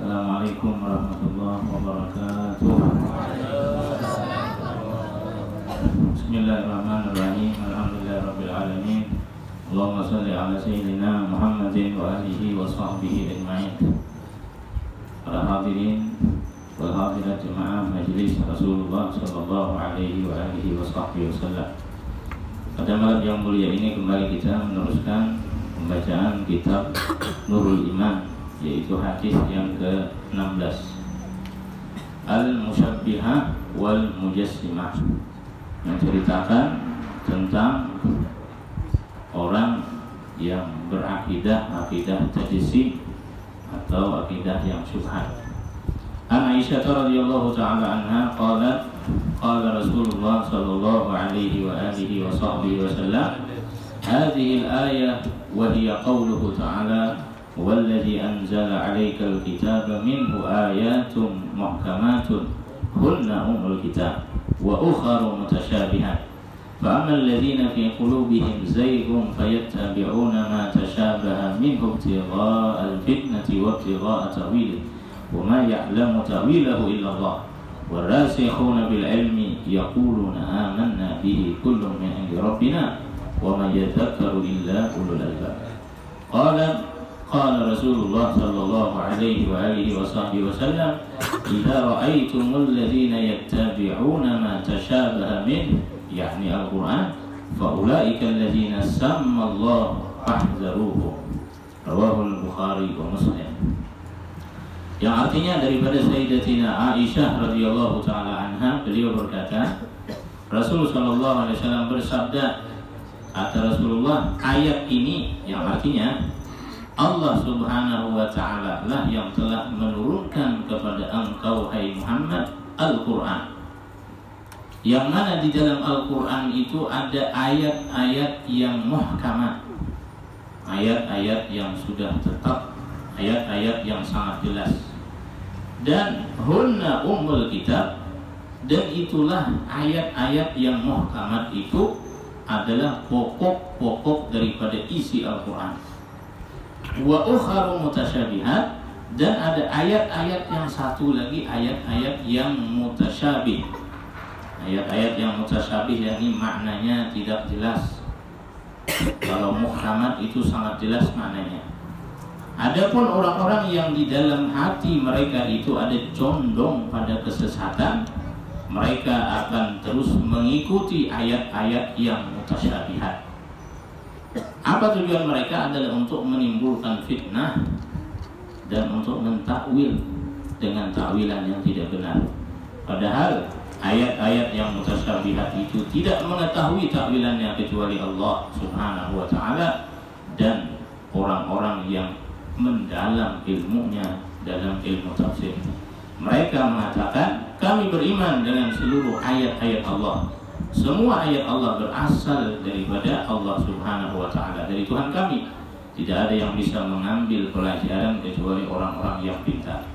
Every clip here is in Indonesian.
Assalamualaikum warahmatullahi wabarakatuh. Bismillahirrahmanirrahim. Alhamdulillahirabbil alamin. Allahumma shalli ala sayyidina Muhammadin wa alihi wa sahbihi ajma'in. Para hadirin wal hadirat jemaah majelis Rasulullah sallallahu alaihi wa alihi wa sahbihi wasallam. Pada malam yang mulia ini kembali kita meneruskan pembacaan kitab Nurul Iman, yaitu hadis yang ke-16, Al-Musyabbihah wal Mujassimah, yang ceritakan tentang orang yang berakidah tajsim atau akidah yang syubhat. An Aisyah radhiyallahu ta'ala anha qalat qala Rasulullah sallallahu alaihi wa alihi wa sahbihi wasallam, hadhihi al-ayah wa hiya qawluhu ta'ala والذي أنزل عليك الكتاب منه آيات محكمات هن أم الكتاب وأخر متشابهات فأما الذين في قلوبهم زيغ فيتبعون ما تشابه منه ابتغاء الفتنة وابتغاء تأويله وما يعلم تأويله إلا الله والراسخون بالعلم يقولون آمنا به كل من عند ربنا وما يذكر إلا أولو الألباب. قال رسول الله صلى الله عليه وآله وصحبه وسلم إذا رأيتم الذين يتبعون ما تشابه منه يعني القرآن فأولئك الذين سمى الله فاحذروه. رواه البخاري ومسلم. Yang artinya daripada Sayyidatina Aisyah radhiyallahu taala anha, beliau berkata, Rasul sallallahu alaihi wasallam bersabda, kata Rasulullah, ayat ini yang artinya Allah subhanahu wa ta'ala lah yang telah menurunkan kepada engkau hai Muhammad Al-Quran, yang mana di dalam Al-Quran itu ada ayat-ayat yang muhkamat, ayat-ayat yang sudah tetap, ayat-ayat yang sangat jelas, dan hunna ummul kitab, dan itulah ayat-ayat yang muhkamat itu adalah pokok-pokok daripada isi Al-Quran. Wa ukharu mutasyabihat, dan ada ayat-ayat yang satu lagi, ayat-ayat yang mutasyabih. Ayat-ayat yang mutasyabih yakni maknanya tidak jelas. Kalau muhkamat itu sangat jelas maknanya. Adapun orang-orang yang di dalam hati mereka itu ada condong pada kesesatan, mereka akan terus mengikuti ayat-ayat yang mutasyabihat. Apa tujuan mereka? Adalah untuk menimbulkan fitnah dan untuk mentakwil dengan takwilan yang tidak benar. Padahal ayat-ayat yang mutasyabihat itu tidak mengetahui takwilannya kecuali Allah subhanahu wa ta'ala dan orang-orang yang mendalam ilmunya dalam ilmu tafsir. Mereka mengatakan, kami beriman dengan seluruh ayat-ayat Allah. Semua ayat Allah berasal daripada Allah subhanahu wa ta'ala, dari Tuhan kami. Tidak ada yang bisa mengambil pelajaran kecuali orang-orang yang pintar.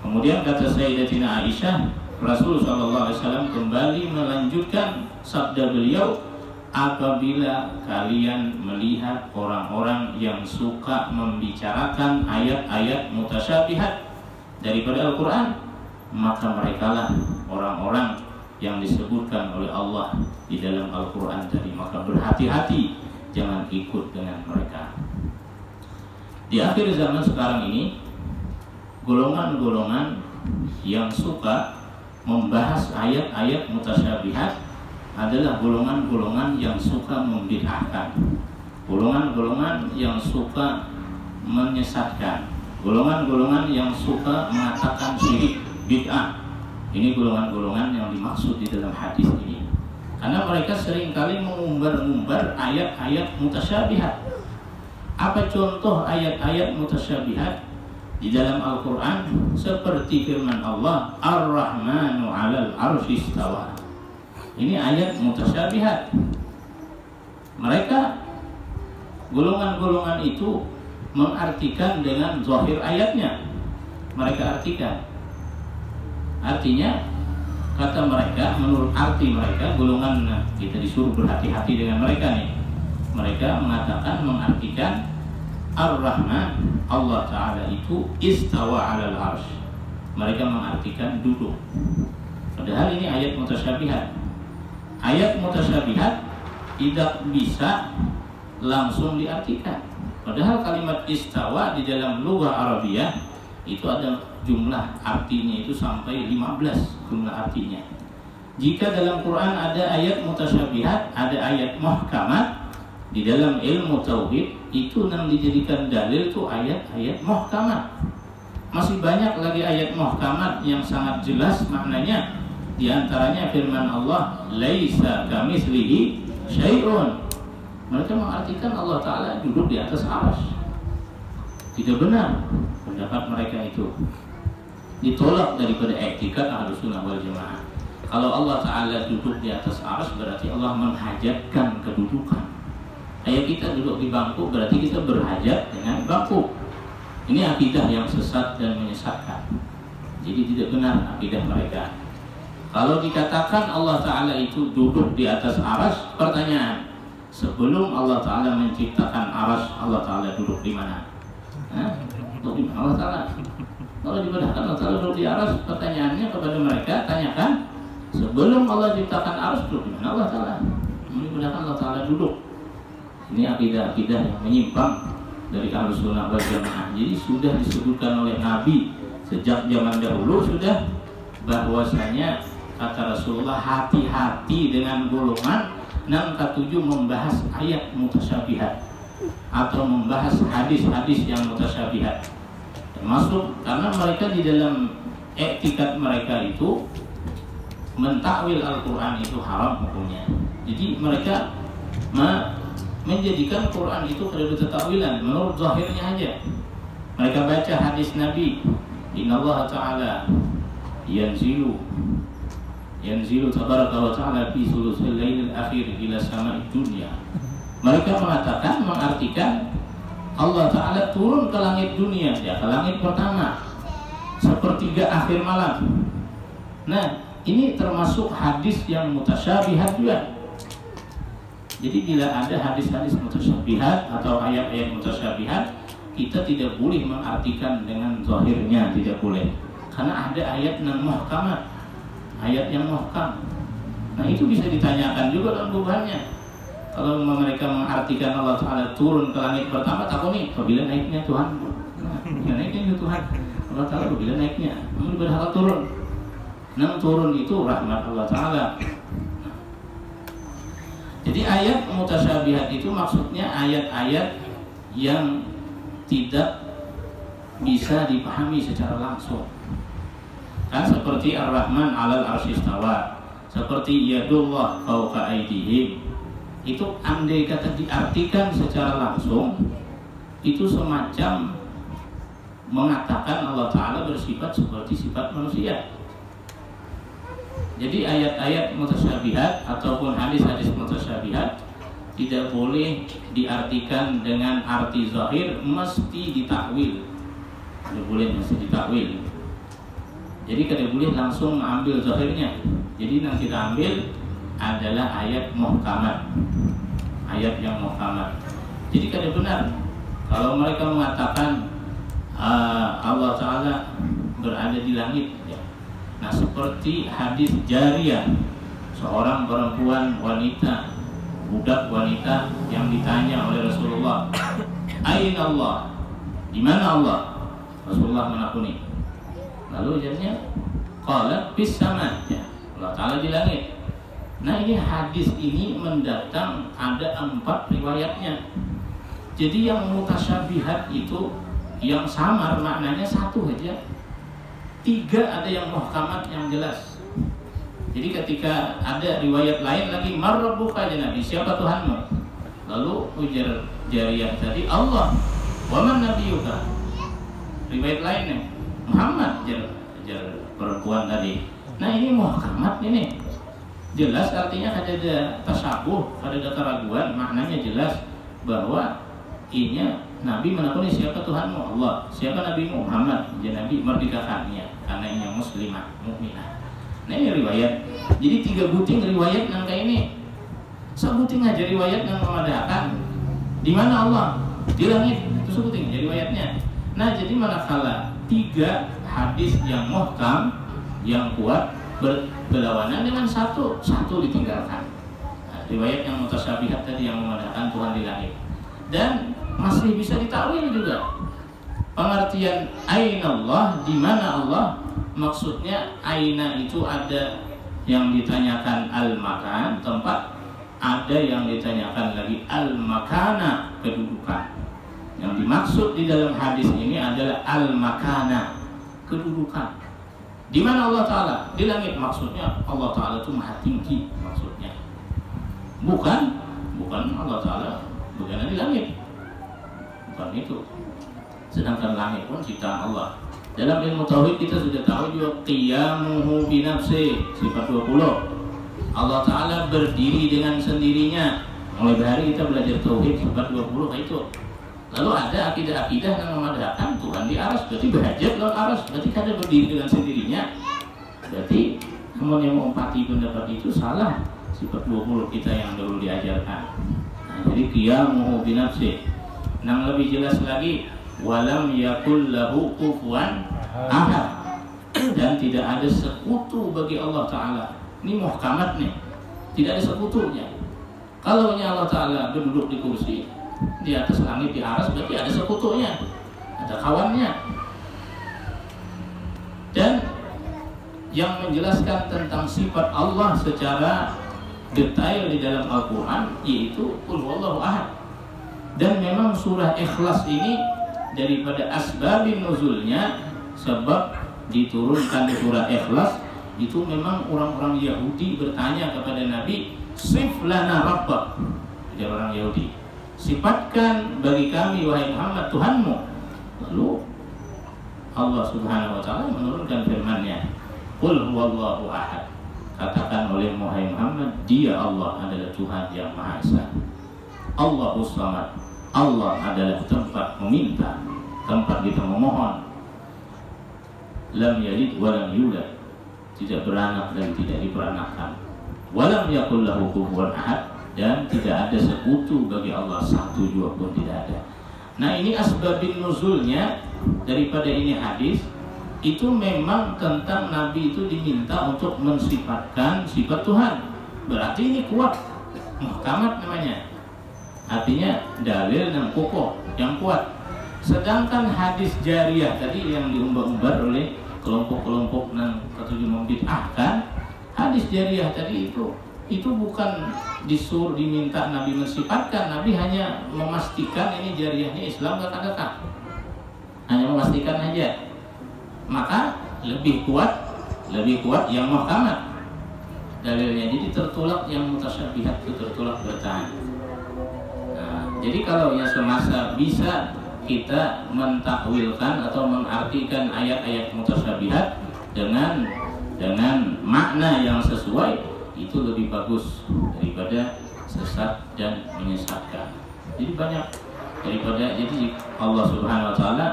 Kemudian kata Sayyidatina Aisyah, Rasulullah SAW kembali melanjutkan sabda beliau, apabila kalian melihat orang-orang yang suka membicarakan ayat-ayat mutasyabihat daripada Al-Quran, maka merekalah orang-orang yang disebutkan oleh Allah di dalam Al-Quran tadi. Maka berhati-hati, jangan ikut dengan mereka. Di akhir zaman sekarang ini, golongan-golongan yang suka membahas ayat-ayat mutasyabihat adalah golongan-golongan yang suka membid'ahkan, golongan-golongan yang suka menyesatkan, golongan-golongan yang suka mengatakan syirik, bid'ah. Ini golongan-golongan yang dimaksud di dalam hadis ini. Karena mereka seringkali mengumbar-umbar ayat-ayat mutasyabihat. Apa contoh ayat-ayat mutasyabihat di dalam Al-Quran? Seperti firman Allah, Ar-Rahmanu 'alal 'arsy istawa. Ini ayat mutasyabihat. Mereka, golongan-golongan itu mengartikan dengan zahir ayatnya. Mereka artikan. Artinya, kata mereka, menurut arti mereka, golongan kita disuruh berhati-hati dengan mereka nih. Mereka mengatakan, mengartikan Ar-Rahman, Allah Ta'ala itu istawa 'alal arsy. Mereka mengartikan duduk. Padahal ini ayat mutasyabihat. Ayat mutasyabihat tidak bisa langsung diartikan. Padahal kalimat istawa di dalam lughah Arabiyah itu ada jumlah artinya itu sampai 15 jumlah artinya. Jika dalam Quran ada ayat mutasyabihat, ada ayat muhkamat, di dalam ilmu tauhid itu yang dijadikan dalil itu ayat-ayat muhkamat. Masih banyak lagi ayat muhkamat yang sangat jelas maknanya. Di antaranya firman Allah, laisa kamitslihi syai'un. Mereka mengartikan Allah Ta'ala duduk di atas arsy. Tidak benar pendapat mereka itu. Ditolak daripada i'tikad Ahlussunnah wal Jamaah. Kalau Allah Ta'ala duduk di atas arsy berarti Allah menghajatkan kedudukan. Kayak kita duduk di bangku berarti kita berhajat dengan bangku. Ini akidah yang sesat dan menyesatkan. Jadi tidak benar akidah mereka. Kalau dikatakan Allah Ta'ala itu duduk di atas arsy, pertanyaan, sebelum Allah Ta'ala menciptakan arsy, Allah Ta'ala duduk di mana? Duduk di mana Allah Ta'ala? Kalau dibedahkan Allah Ta'ala duduk di arsy, pertanyaannya kepada mereka, tanyakan, sebelum Allah ciptakan arsy, duduk di mana Allah Ta'ala? Dibedahkan Allah Ta'ala duduk. Ini akidah-akidah yang menyimpang dari Ahlussunnah wal Jamaah. Jadi sudah disebutkan oleh Nabi sejak zaman dahulu sudah bahwasanya kata Rasulullah, hati-hati dengan golongan yang ketujuh membahas ayat mutasyabihat atau membahas hadis-hadis yang mutasyabihat. Termasuk karena mereka di dalam i'tikad mereka itu mentakwil Al-Quran itu haram hukumnya. Jadi mereka menjadikan Quran itu kada takwilan menurut zahirnya aja. Mereka baca hadis Nabi, innallaha ta'ala yanzilu tabaraka wa ta'ala fi sulusil lailil akhir ila sama'id dunya. Mereka mengatakan, mengartikan Allah Ta'ala turun ke langit dunia, ya ke langit pertama sepertiga akhir malam. Nah, ini termasuk hadis yang mutasyabihat juga. Jadi bila ada hadis-hadis mutasyabihat atau ayat-ayat mutasyabihat, kita tidak boleh mengartikan dengan zahirnya, tidak boleh. Karena ada ayat yang muhkamat, ayat yang muhkam. Nah itu bisa ditanyakan juga dalam bebannya. Kalau mereka mengartikan Allah Ta'ala turun ke langit pertama, takut nih, apabila naiknya Tuhan? Bila naiknya Tuhan, Allah Ta'ala apabila naiknya? Namun berhak turun. Nah turun itu rahmat Allah Ta'ala. Jadi ayat mutasyabihat itu maksudnya ayat-ayat yang tidak bisa dipahami secara langsung. Kan seperti Ar-Rahman 'alal arsy istawa, seperti yadullah fawqa aydihim. Itu andai kata diartikan secara langsung, itu semacam mengatakan Allah Ta'ala bersifat seperti sifat manusia. Jadi ayat-ayat mutasyabihat ataupun hadis-hadis mutasyabihat tidak boleh diartikan dengan arti zahir, mesti ditakwil. Tidak boleh mesti ditakwil. Jadi tidak boleh langsung mengambil zahirnya. Jadi yang kita ambil adalah ayat muhkamat, ayat yang muhkamat. Jadi tidak benar kalau mereka mengatakan Allah Ta'ala berada di langit. Nah seperti hadis Jariyah, seorang perempuan wanita, budak wanita yang ditanya oleh Rasulullah, Aina Allah? Di mana Allah? Rasulullah menakuni. Lalu jawabnya, qalat fis sama', ya, Allah Ta'ala di langit. Nah ini hadis ini mendatang ada 4 riwayatnya. Jadi yang mutasyabihat itu yang samar maknanya 1 aja. 3 ada yang muhkamat yang jelas. Jadi ketika ada riwayat lain lagi, marrabbuka ya Nabi, siapa Tuhanmu? Lalu ujar Jariyah tadi, Allah. Wa man nabiyuka? Riwayat lainnya, Muhammad, jar perempuan tadi. Nah ini muhkamat ini. Jelas artinya ada tasabuh, ada keraguan, maknanya jelas bahwa ini Nabi menakuni siapa Tuhanmu? Allah. Siapa Nabimu? Muhammad. Ya Nabi merdekakannya karena ini muslimah, mukminah. Nah ini riwayat. Jadi 3 buting riwayat yang kayak ini. Sebuting aja riwayat yang memadahkan. Di mana Allah? di langit itu sebutin jadi riwayatnya. Nah, jadi manakala 3 hadis yang muhkam yang kuat berlawanan dengan satu ditinggalkan. Nah, riwayat yang mutasyabihat tadi yang mengatakan Tuhan di langit. Dan masih bisa ditakwil juga. Pengertian aina Allah, di mana Allah, maksudnya aina itu ada yang ditanyakan al-makan, tempat, ada yang ditanyakan lagi al-makana, kedudukan. Yang dimaksud di dalam hadis ini adalah al-makana, kedudukan. Di mana Allah Ta'ala? Di langit, maksudnya Allah Ta'ala itu maha tinggi maksudnya. Bukan Allah Ta'ala bukan di langit. Bukan itu. Sedangkan langit pun ciptaan Allah. Dalam ilmu tauhid kita sudah tahu juga qiyamuhu binafsi, sifat 20. Allah Ta'ala berdiri dengan sendirinya. Mulai dari kita belajar tauhid sifat 20 itu. Lalu ada akidah-akidah yang memadahkan Tuhan di aras, berarti berhajat lawan aras, berarti kada berdiri dengan sendirinya. Berarti namun yang mengumpati pendapat itu salah. Sifat 20 kita yang dulu diajarkan. Nah, jadi qiyamuhu binafsi. Yang lebih jelas lagi, walam yakul lahu kufuwan ahad, dan tidak ada sekutu bagi Allah Ta'ala. Ini muhkamat nih, tidak ada sekutunya. Kalau Allah Ta'ala duduk di kursi di atas langit di aras, berarti ada sekutunya, ada kawannya. Dan yang menjelaskan tentang sifat Allah secara detail di dalam Al-Quran yaitu Qul huwallahu ahad. Dan memang surah Ikhlas ini daripada asbabin nuzulnya, sebab diturunkan surah Ikhlas itu memang orang-orang Yahudi bertanya kepada Nabi, sif lana rabbak. Jadi orang Yahudi, sifatkan bagi kami wahai Muhammad Tuhanmu. Lalu Allah Subhanahu wa Ta'ala menurunkan firman-Nya, Qul huwallahu ahad. Katakan oleh wahai Muhammad, Dia Allah adalah Tuhan yang Maha Esa. Allahus Samad. Allah adalah tempat meminta, tempat kita memohon. Lam yalid wa lam yulad, tidak beranak dan tidak diperanakkan. Walam yakul lahu kufuwan ahad, dan tidak ada sekutu bagi Allah, satu juga pun tidak ada. Nah, ini asbabin nuzulnya daripada ini hadis itu memang tentang Nabi itu diminta untuk mensifatkan sifat Tuhan. Berarti ini kuat, muhkamat namanya. Artinya dalil yang kokoh, yang kuat. Sedangkan hadis jariyah tadi yang diumbar-umbar oleh kelompok-kelompok yang ketujuh membid'ahkan, hadis jariyah tadi itu bukan disuruh diminta Nabi mensifatkan. Nabi hanya memastikan ini jariyahnya Islam kata-kata, hanya memastikan aja. Maka lebih kuat yang muhkamat dalilnya. Jadi tertolak yang mutasyabihat itu tertolak bertahan. Nah, jadi kalau yang semasa bisa kita mentakwilkan atau mengartikan ayat-ayat mutasyabihat dengan makna yang sesuai, itu lebih bagus daripada sesat dan menyesatkan. Jadi banyak daripada, jadi Allah Subhanahu wa Ta'ala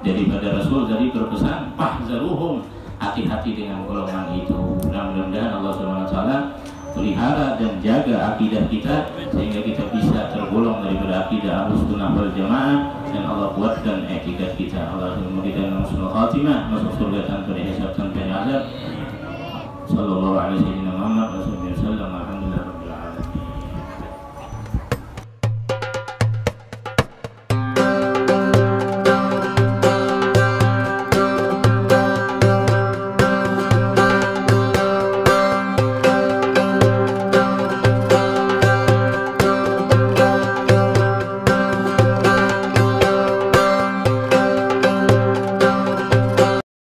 daripada Rasul tadi berpesan, fahzaruhum, hati-hati dengan golongan itu. Mudah-mudahan Allah Subhanahu wa Ta'ala pelihara dan jaga akidah kita sehingga kita bisa tergolong daripada akidah Ahlussunnah wal Jamaah, dan Allah kuatkan etikat kita. Allahumma kita husnul khatimah, masuk surga tanpa dihisab, tanpa azab. Sallallahu alaihi wasallam.